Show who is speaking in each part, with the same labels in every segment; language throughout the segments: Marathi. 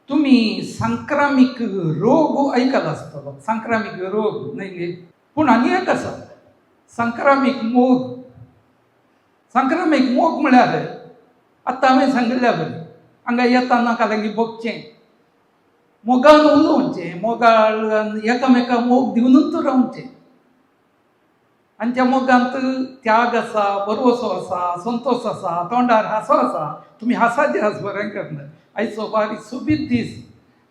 Speaker 1: तुम्ही सांक्रामिक रोग ऐकला असतो, सांक्रामिक रोग नाही पूण आनी एक आसा सांक्रामिक मोग. सांक्रामिक मोग म्हळ्यार आतां हांवें सांगिल्ल्या बरें, हांगा येताना कालांगी बगचें, मोगान उलोवचें, मोगान एकामेकांक मोग दिवनूच रावचें. आनी त्या मोगांत त्याग आसा, बरवसो आसा, संतोश आसा, तोंडार हांसो आसा. तुमी हांसाचे हांस बरें करना. आयचो बारीक सोबीत दीस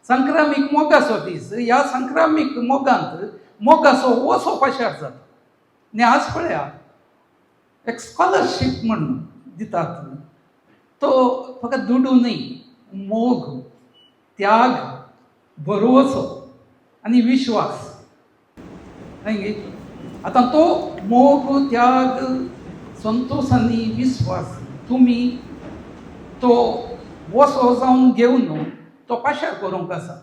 Speaker 1: संक्रामीक मोगाचो दीस. ह्या संक्रामीक मोगांत मोगाचो वसो पाशार जाता. आनी आज पळया, एक स्कॉलरशीप म्हणून दितात. तो फकत दुडू न्ही, मोग, त्याग, बरवसो आनी विश्वास. आतां तो मोग, त्याग, संतोष आनी विश्वास तुमी तो वसो जावन घेवन तो पाशार करूंक आसा.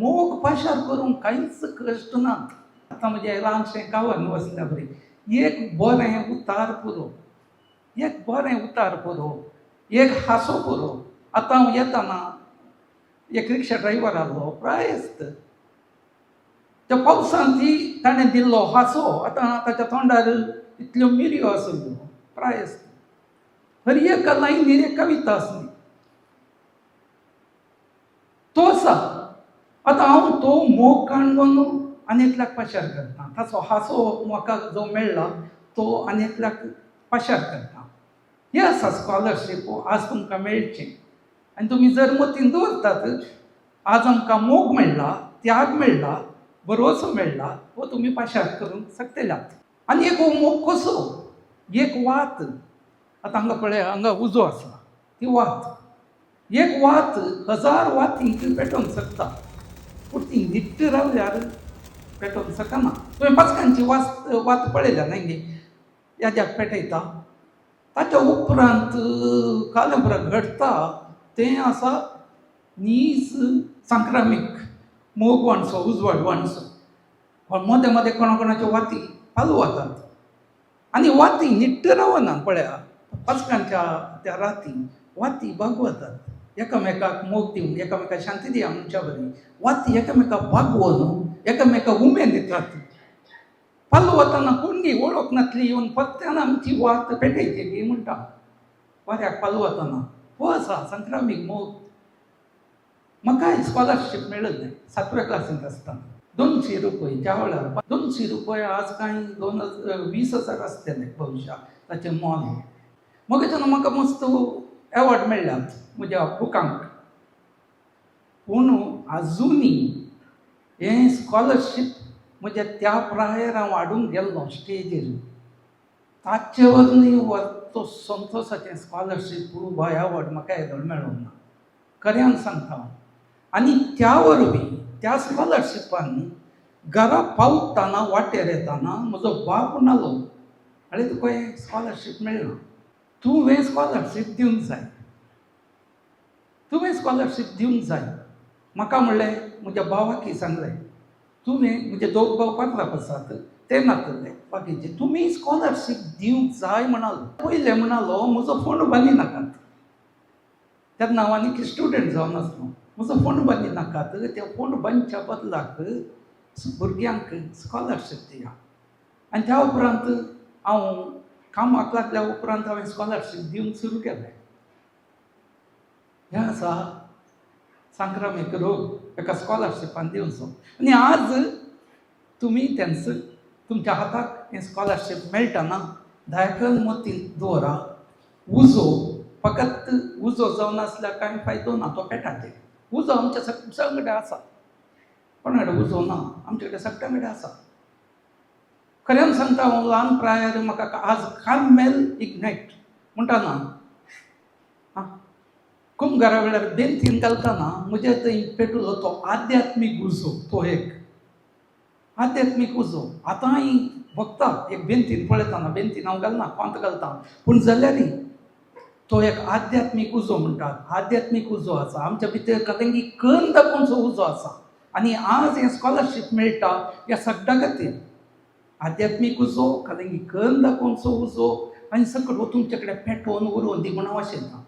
Speaker 1: मोग पाशार करूंक कांयच कश्ट नात. आतां म्हजें ल्हानशें गांवांत वसल्या बरी एक बरें उतार पुरो, एक बरें उतार पुरो, एक हांसो पुरो. आतां हांव येताना एक रिक्षा ड्रायव्हर आहलो, प्रायस्त त्या पावसांत ताणें दिल्लो हांसो. आतां ताच्या तोंडार इतल्यो मिरयो आसल्यो, प्रायस्त. खरी एक लायनीर एक कविता आसली, तो आसा. आतां हांव तो मोग काणून आनेकल्याक पाशार करता. ताचो हांसो म्हाका जो मेळ्ळा तो आनेकल्याक पाशार करता. हें आसा स्कॉलरशीप. आज तुमकां मेळचें आनी तुमी जर मतीन दवरतात, आज आमकां मोग मेळ्ळा, त्याग मेळ्ळा, बरवसो मेळ्ळा, हो तुमी पाशार करूंक शकतल्यात. आनी एक हो मोग कसो? एक वात. आतां हांगा पळया, हांगा उजो आसा, ती वात. एक वात 1000 वातींक पेटोवंक शकता, पूण ती निट्ट रावल्यार पेटोवंक शकना. तुवें पाचकांची वात पळयल्या न्ही, याद्याक पेटयता. ताच्या उपरांत कालभरा घडटा तें आसा नीस सांक्रामीक मोग वाणसो, उजवाड वाणसो. मदें मदें कोणाकोणाच्यो वाती पालू वतात आनी वाती निट्ट रावना. पळया, पाचकांच्या त्या राती वाती बागवतात, एकामेकाक मोग दिवन, एकामेकाक शांती दिया म्हणच्या बरी वाती एकामेकाक बागवून एकामेकाक उमेद दितात. पालू वताना कोणगी वळख नातली येवन पत्त्यान आमची वात पेटयची गी म्हणटा वाऱ्याक पालू वताना. हो आसा संक्रामीक मोग. म्हाका स्कॉलरशीप मेळ्ळी 7व्या क्लासींत आसतना 200 रुपये. ज्या वेळार 200 रुपये आज कांय 20,000 आसतले भविश्याक ताचें मोल. मग तेन्ना म्हाका मस्त एवॉर्ड मेळ्ळ्यात म्हज्या बुकांक. पूण आजुनी हें स्कॉलरशीप म्हज्या त्या प्रायार हांव हाडूंक गेल्लो स्टेजीर, ताचे वरवीं तो संतोशाचें स्कॉलरशीप हो एवॉर्ड म्हाका हेदोळ मेळूंक ना. खऱ्यान सांगता हांव. आनी त्या वरवीं त्या स्कॉलरशिपान घरा पावतना वाटेर येताना म्हजो बाप म्हणलो, आरे तुका हें स्कॉलरशीप मेळ्ळां, तुवें स्कॉलरशीप दिवंक जाय, तुवें स्कॉलरशीप दिवंक जाय. म्हाका म्हणलें, म्हज्या भावाकी सांगलें, तुवें, म्हणजे 2 भाव 15 आसात ते नातले बाकीचे, तुमी स्कॉलरशीप दिवंक जाय म्हणालो. पयलें म्हणालो म्हजो फोंड बांदी नाकात. तेन्ना हांव आनीक स्टुडंट जावन आसलो. म्हजो फोंड बांदी नाकात, त्या फोंड बांदच्या बदलाक भुरग्यांक स्कॉलरशीप दिया. आनी त्या उपरांत हांव कामाक लागल्या उपरांत हांवें स्कॉलरशीप दिवंक सुरू केलें. हें आसा सांक्रामीक रोग एका स्कॉलरशिपान दिवचो. आनी आज तुमी तुमच्या हाताक हें स्कॉलरशीप मेळटना धायकन मतीन दवरा. उजो फकत उजो जावन आसल्यार कांय फायदो ना, तो पेटाचेर. उजो आमच्या सगळे कडेन आसा, कोणा कडेन उजो ना, आमचे कडेन सगळे कडेन आसा. खऱ्यान सांगता हांव, ल्हान प्रायार म्हाका आज कार्मेल इग्नायट म्हणटाना कुंभघरा वेळार बेंतीन घालतना म्हज्या थंय पेटलो तो आध्यात्मीक उजो. तो एक आध्यात्मीक उजो. आतांय बघता एक बेंतीन पळयतना, बेंतीन हांव घालना, कोंत घालता, पूण जाल्यारय तो एक आध्यात्मीक उजो म्हणटात. आध्यात्मीक उजो आसा आमच्या भितर. कदेंगी कर्ण दाखोवचो उजो आसा. आनी आज हें स्कॉलरशीप मेळटा ह्या सगळ्या खातीर. आध्यात्मीक उजो, कदेंगी कर्ण दाखोवचो उजो, आनी सकट हो तुमचे कडेन पेटोवन उरोवन दी म्हण हांव आशिल्लो.